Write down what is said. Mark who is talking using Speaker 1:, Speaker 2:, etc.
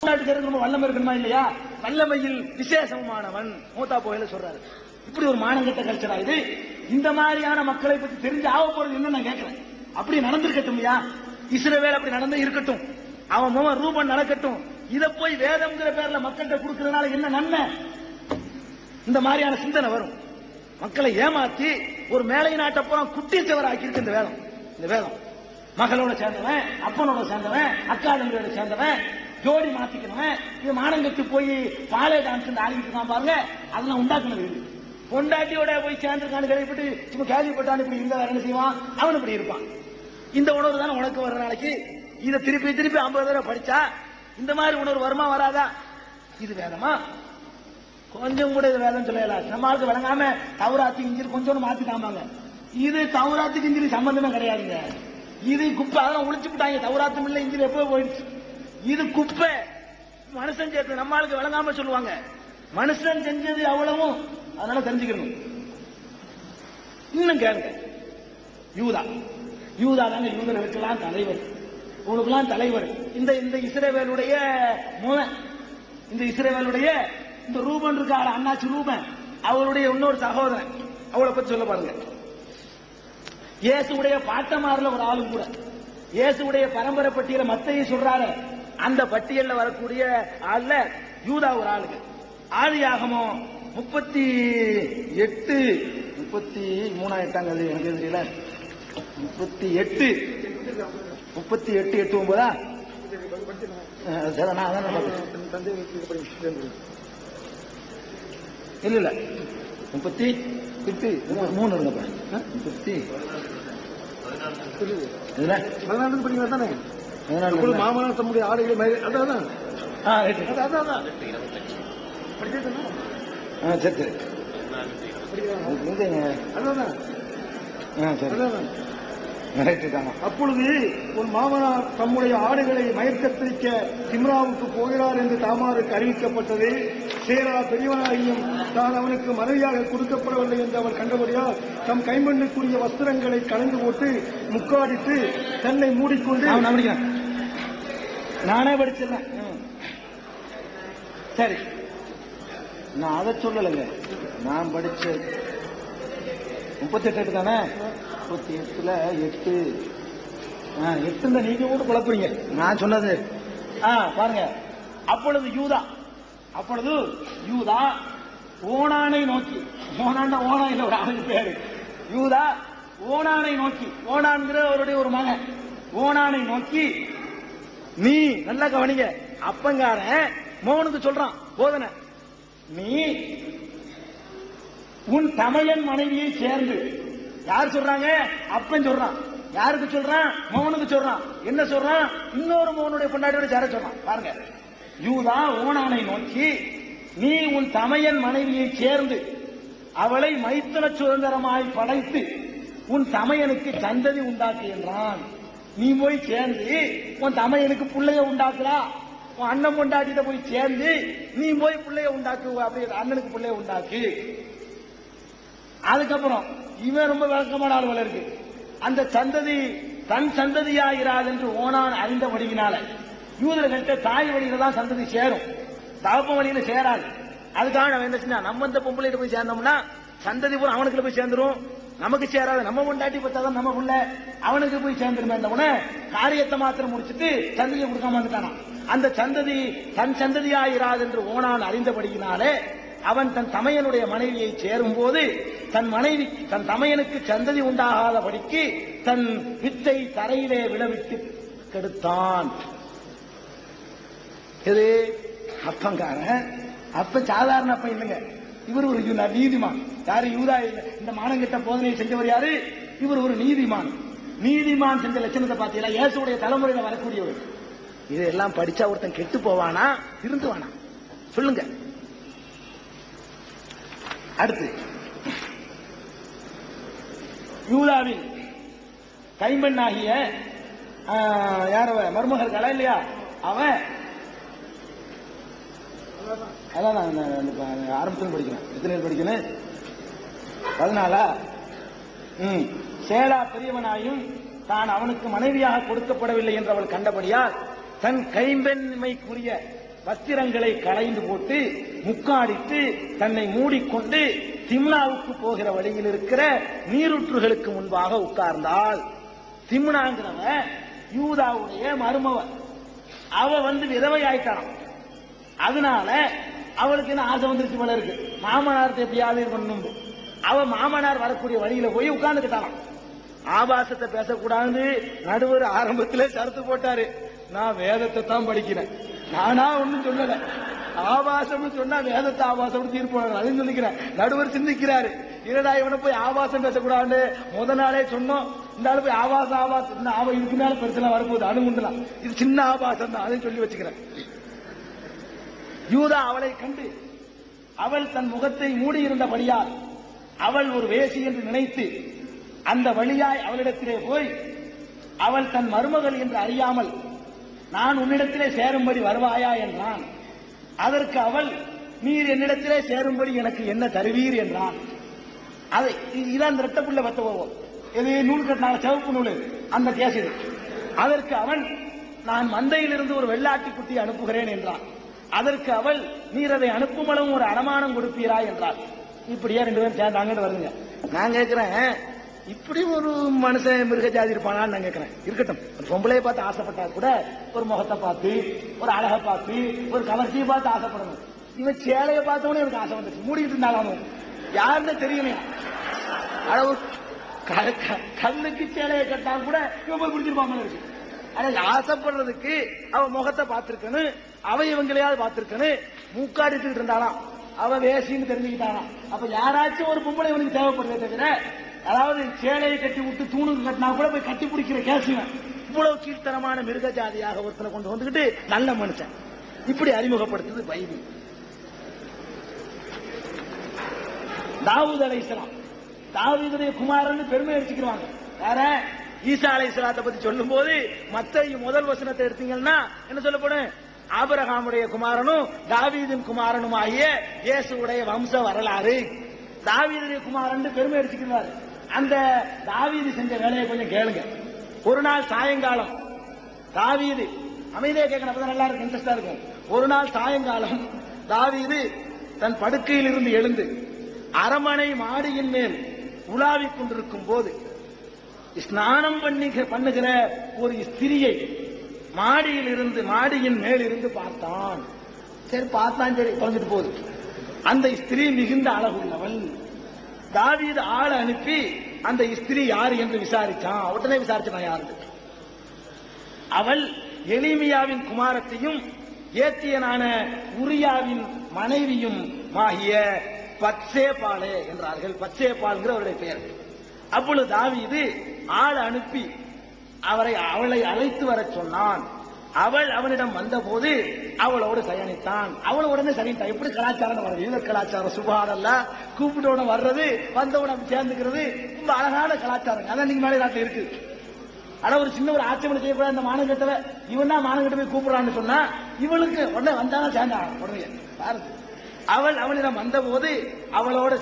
Speaker 1: வல்லமை இருக்கணுமா இல்லையா? வல்லமையில் விசேஷமானவன் மூத்தா போயில சொல்றாரு. இப்படி ஒரு மானங்கட்ட கல்ச்சரா இது? இந்த மாதிரியான மக்களை பத்தி தெரிஞ்சு ஆக போறது என்ன நான் கேட்கிறேன். அப்படி நடந்திருக்கட்டும், இஸ்ரவேல் அப்படி நடந்தே இருக்கட்டும், அவன் மகன் ரூபன் நடக்கட்டும். இத போய் வேதம்ங்கிற பேர்ல மக்கள்கிட்ட கொடுக்கறதுனால என்ன நன்மை? இந்த மாதிரியான சிந்தனை வரும். மக்களை ஏமாத்தி ஒரு மேலை நாட்டை பூரா குட்டிச்சவர் ஆக்கியிருக்கு இந்த வேதம். இந்த வேதம் மகளோட சேர்ந்தவன், அப்பனோட சேர்ந்தவன், அக்கா தம்பியோட சேர்ந்தவன், ஜோடி மாத்திக்கணும். இது மானங்கத்து போய் பாலே டான்ஸ் ஆடிக்கிட்டு இருக்கான் பாருங்க. அதெல்லாம் உண்டாக்குனது. பொண்டாட்டியோட போய் சேர்ந்திருக்கான்னு கேள்விப்பட்டு சும்மா கேள்விப்பட்டான்னு இப்படி இருந்தா என்ன செய்வான்? அவன் இப்படி இருப்பான். இந்த உணர்வு தானே உனக்கு வர்ற நாளைக்கு. இதை திருப்பி திருப்பி 50 தடவை படிச்சா இந்த மாதிரி உணர்வு வருமா வராதா? இது வேதமா? கொஞ்சம் கூட இது வேதம் சொல்லல. நம்மளுக்கு விளங்காம தௌராத்து இஞ்சில் கொஞ்சம் மாத்தி காமாங்க. இது தௌராத்துக்கு இஞ்சில் சம்பந்தமே கிடையாதுங்க. இது குப்பை. அதெல்லாம் ஒழிச்சு விட்டாங்க. தௌராத்தும் இல்ல, இஞ்சில் எப்போ போயிடுச்சு. இது குப்பை. மனுஷன் சேர்த்து நம்மளுக்கு விளங்காம சொல்லுவாங்க. மனுஷன் செஞ்சது அவ்வளவும். அதனால தெரிஞ்சுக்கணும். இன்னும் கேளுங்க. யூதா யூதா தாங்க யூதர்களுக்கெல்லாம் தலைவர், உங்களுக்கெல்லாம் தலைவர். இந்த இந்த இஸ்ரவேலுடைய மூலம், இந்த இஸ்ரவேலுடைய இந்த ரூபன் இருக்காரு, அண்ணாச்சி ரூபன், அவருடைய இன்னொரு சகோதரன். அவளை பத்தி சொல்ல பாருங்க. இயேசுடைய பாட்டமாரில் ஒரு ஆளும் கூட. இயேசுடைய பரம்பரை பட்டியல மத்தேயு சொல்றாரு. அந்த பட்டியல்ல வரக்கூடிய ஆள்ல யூதா ஒரு ஆளுங்க. ஆதியாகமம் 38 33 எனக்கு தெரியல. 38 8 9 இல்ல 38 3 இருந்தப்ப 14 படிக்கிறா தானே. மாமனார் தம்முடைய ஆடைகளை அதான் அப்பொழுது ஒரு மாமனார் தம்முடைய ஆடுகளை மயக்கத்திரிக்க திம்ராவுக்கு போகிறார் என்று தாமாருக்கு அறிவிக்கப்பட்டது. சேரா பெரியவனாகியும் தான் அவனுக்கு மனைவியாக கொடுக்கப்படவில்லை என்று அவர் கண்டபடியால் தம் கைமண்ணுக்குரிய வஸ்திரங்களை கலந்து போட்டு முக்காடித்து தன்னை மூடிக்கொண்டு நானே படிச்சிருந்தேன். சரி, நான் அதை சொல்லலைங்க. நான் படிச்ச 38 தானே. 38ல 8 நீங்க கூட குழப்பறீங்க. நான் சொன்னது பாருங்க. அப்பொழுது யூதா ஓனானை நோக்கி, ஓனாண்ட ஓனா இல்ல ஒரு ஆளுக்கு பேரு யூதா, ஓனானை நோக்கி, ஓனான்கிற அவருடைய ஒரு மகன், ஓனானை நோக்கி, நீ நல்லா கவனிங்க. அப்பங்காரன் மோனுக்கு சொல்றான் போதனை, நீ உன் தமையன் மனைவியை சேர்ந்து. யார் சொல்றாங்க? அப்பன் சொல்றான். யாருக்கு சொல்றான்? மோனுக்கு சொல்றான். என்ன சொல்றான்? இன்னொரு மோனுடைய பொண்டாட்டியோட சேர சொல்றான். பாருங்க. யூதா ஓனானை நோக்கி, நீ உன் தமையன் மனைவியை சேர்ந்து அவளை மைத்துன சுதந்திரமாய் படைத்து உன் தமையனுக்கு சந்ததி உண்டாக்கு என்றான். நீ போய் சேர்ந்து உன் தமையனுக்கு பிள்ளைய உண்டாக்குறா. உன் அண்ணன் பொண்டாட்டிட்ட போய் சேர்ந்து நீ போய் பிள்ளைய உண்டாக்கு, அப்படி அண்ணனுக்கு பிள்ளைய உண்டாக்கு. அதுக்கப்புறம் இவன் ரொம்ப விளக்கமான ஆளுகள் இருக்கு. அந்த சந்ததி தன் சந்ததியாகிறாது என்று ஓனான் அறிந்தபடியினால யூதர்கள்ட்ட தாய் வழியில தான் சந்ததி சேரும், தகப்ப வழியில சேராது. அதுக்காக நம்ம என்ன செஞ்சா, நம்ம இந்த பொம்பளையிட்ட போய் சேர்ந்தோம்னா சந்ததி பூரா அவனுக்குள்ள போய் சேர்ந்துரும். நமக்கு சேராது. நம்ம பொண்டாட்டி பத்தாதான் நம்ம புள்ள அவனுக்கு போய் சேர்ந்துருமே. காரியத்தை மாத்திரம் முடிச்சுட்டு சந்ததியை கொடுக்காம வந்துட்டானா. அந்த சந்ததி தன் சந்ததியாயிராது என்று ஓனான் அறிந்தபடியினாலே அவன் தன் தமையனுடைய மனைவியை சேரும் போது தன் தமையனுக்கு சந்ததி உண்டாகாதபடிக்கு தன் வித்தை தரையிலே விழவிட்டு கெடுத்தான். இது அப்பங்காரன். அப்ப சாதாரண அப்ப இல்லைங்க. இவர் ஒரு நீதிமான். யாரு? யூதா. இந்த மானங்கிட்ட போதனை செஞ்சவர் யாரு? இவர் ஒரு நீதிமான். நீதிமான் செஞ்ச லட்சணத்தை பார்த்தீங்களா? இயேசுடைய தலைமுறையில வரக்கூடியவர். இதெல்லாம் படிச்சா ஒருத்தன் கெட்டு போவானா இருந்துவானா? சொல்லுங்க. அடுத்து யூதாவின் கைம்பெண்ணாகிய யார மருமகர்களா இல்லையா? அவன் அதான் ஆரம்பத்தில் படிக்கிறேன். எத்தனை படிக்கணும்? 14. சேலா பெரியவனாயும் தான் அவனுக்கு மனைவியாக கொடுக்கப்படவில்லை என்று அவள் கண்டபடியால் தன் கைம்பெண்மைக்குரிய வஸ்திரங்களை களைந்து போட்டு முக்காடிட்டு தன்னை மூடிக்கொண்டு திம்னாவுக்கு போகிற வழியில் இருக்கிற நீரூற்றுகளுக்கு முன்பாக உட்கார்ந்தாள். திம்னாங்கிறவ யூதாவுடைய மருமவ. அவ விதவை ஆயிட்டான். அதனால அவளுக்கு என்ன ஆசை வந்துருச்சு போல இருக்கு, மாமனார்ட்ட எப்படியாவது பண்ணணும். அவ மாமனார் வரக்கூடிய வழியில போய் உட்கார்ந்துக்கிட்டான். ஆபாசத்தை பேசக்கூடாது நடுவர் ஆரம்பத்திலே சரத்து போட்டாரு. நான் வேதத்தை தான் படிக்கிறேன், நானா ஒண்ணும் சொல்லல. ஆபாசம் சொன்னா வேதத்தை ஆபாசம் தீர்ப்பு அதுன்னு சொல்லிக்கிறேன். நடுவர் சிந்திக்கிறாரு, இரடா இவனை போய் ஆபாசம் பேசக்கூடாது முத நாளே சொன்னோம். இந்த ஆளு போய் ஆபாசம் இதுக்கு மேல பெருசெல்லாம் வரப்போகுது அணுகுண்டலாம், இது சின்ன ஆபாசம் தான் அதையும் சொல்லி வச்சுக்கிறேன். யூதா அவளை கண்டு அவள் தன் முகத்தை மூடியிருந்தபடியால் அவள் ஒரு வேசி என்று நினைத்து அந்த வழியாய் அவளிடத்திலே போய் அவள் தன் மருமகள் என்று அறியாமல் நான் உன்னிடத்திலே சேரும்படி வருவாயா என்றான். அதற்கு அவள் நீர் என்னிடத்திலே சேரும்படி எனக்கு என்ன தருவீர் என்றான். அதை இதான் ரெட்டப்புள்ள பத்த போவோம், எது நூல் கட்டினாங்க சிவப்பு நூல், அந்த கேஸ் இது. அதற்கு அவன் நான் மந்தையிலிருந்து ஒரு வெள்ளாட்டி குட்டி அனுப்புகிறேன் என்றான். அதற்கு அவள் நீர் அதை அனுப்புமளவும் ஒரு அடமானம் கொடுப்பீரா என்றாள். இப்படியே ரெண்டு பேரும் சேர்ந்தாங்கன்னு வருதுங்க. நான் கேட்கிறேன், இப்படி ஒரு மனுஷன் மிருக ஜாதி இருப்பானான்னு நான் கேட்கிறேன். இருக்கட்டும், ஒரு பொம்பளையை பார்த்து ஆசைப்பட்டா கூட ஒரு முகத்தை பார்த்து ஒரு அழகை பார்த்து ஒரு கவர்ச்சியை பார்த்து ஆசைப்படணும். இவன் சேலையை பார்த்தவனே எனக்கு ஆசை வந்துச்சு, மூடிட்டு இருந்தாலும் யாருன்னு தெரியலையா. அளவு கல்லுக்கு சேலையை கட்டா கூட இவன் போய் குடிச்சிருப்பாங்க இருக்கு. ஆனா ஆசைப்படுறதுக்கு அவன் முகத்தை பார்த்திருக்கணும், அவ இவங்களையாவது பார்த்திருக்கணும். மூக்காடிட்டு இருந்தாலாம், அவ வேசின்னு தெரிஞ்சுக்கிட்டாராம். அப்ப யாராச்சும் ஒரு பொம்பளை இவனுக்கு தேவைப்படுறதே தவிர, அதாவது சேலையை கட்டி விட்டு தூணுக்கு கட்டினா கூட போய் கட்டி பிடிக்கிற கேசுவன் இவ்வளவு கீழ்த்தரமான மிருக ஜாதியாக ஒருத்தனை கொண்டு வந்துகிட்டு நல்ல மனுஷன் இப்படி அறிமுகப்படுத்துது பைபிள். தாவூத் அலைஹிஸ்ஸலாம் தாவீதுடைய குமாரன் பெருமை அடிச்சுக்கிறாங்க. வேற ஈசா அலைஹிஸ்ஸலாத்தை பத்தி சொல்லும் போது மத்தேயு முதல் வசனத்தை எடுத்தீங்கன்னா என்ன சொல்லப்படும், ஆபிரகாமுடைய குமாரனும் தாவீதின் குமாரனும் ஆகிய இயேசுவுடைய வம்ச வரலாறு. தாவீதுடைய குமாரன் பெருமை அடிச்சுக்கிறாரு. அந்த தாவீது செஞ்ச வேலையை கொஞ்சம் கேளுங்க. ஒரு நாள் சாயங்காலம் தாவீது அமைதியா கேட்கணும், நல்லா இருக்கும், இன்ட்ரெஸ்டா இருக்கும். ஒரு நாள் சாயங்காலம் தாவீது தன் படுக்கையில் இருந்து எழுந்து அரமனை மாடியின் மேல் உலாவிக் கொண்டிருக்கும் போது ஸ்நானம் பண்ணுகிற ஒரு ஸ்திரியை மாடியின் மேல் இருந்து பார்த்தான். சரி பார்த்தான், சரி தொலைஞ்சிட்டு போகுது. அந்த ஸ்திரீ மிகுந்த அழகுள்ளவள். தாவீது ஆளை அனுப்பி அந்த ஸ்திரீ யார் என்று விசாரிச்சான். உடனே விசாரிச்சான் யாரு. அவள் எலிமியாவின் குமாரத்தையும் ஏத்தியனான உரியாவின் மனைவியும் ஆகிய பத்சேபாளே என்றார்கள். பத்சேபாள்ங்கிற அவருடைய பெயர். அப்பொழுது தாவீது ஆள் அனுப்பி அவளை அழைத்து வர சொன்னான். அவள் அவனிடம் வந்தபோது அவளோடு சயனித்தான். அவள் உடனே சரிட்டான். எப்படி கலாச்சாரம் வர்றது, யூத கலாச்சாரம் சுபாரல்ல, கூப்பிட்டோட வர்றது, வந்தவுடன் சேர்ந்துக்கிறது, ரொம்ப அழகான கலாச்சாரம். அதான் நீங்க மேலே நாட்டில் இருக்கு. ஆனா ஒரு சின்ன ஒரு ஆட்சேபனை செய்யக்கூடாது. இந்த மானங்கட்டவ இவன் தான் மானங்கட்ட போய் கூப்பிடுறான்னு சொன்னா இவளுக்கு உடனே வந்தாலும் சேர்ந்தான் உடனே. அவள் அவனிடம் வந்தபோது அவளோட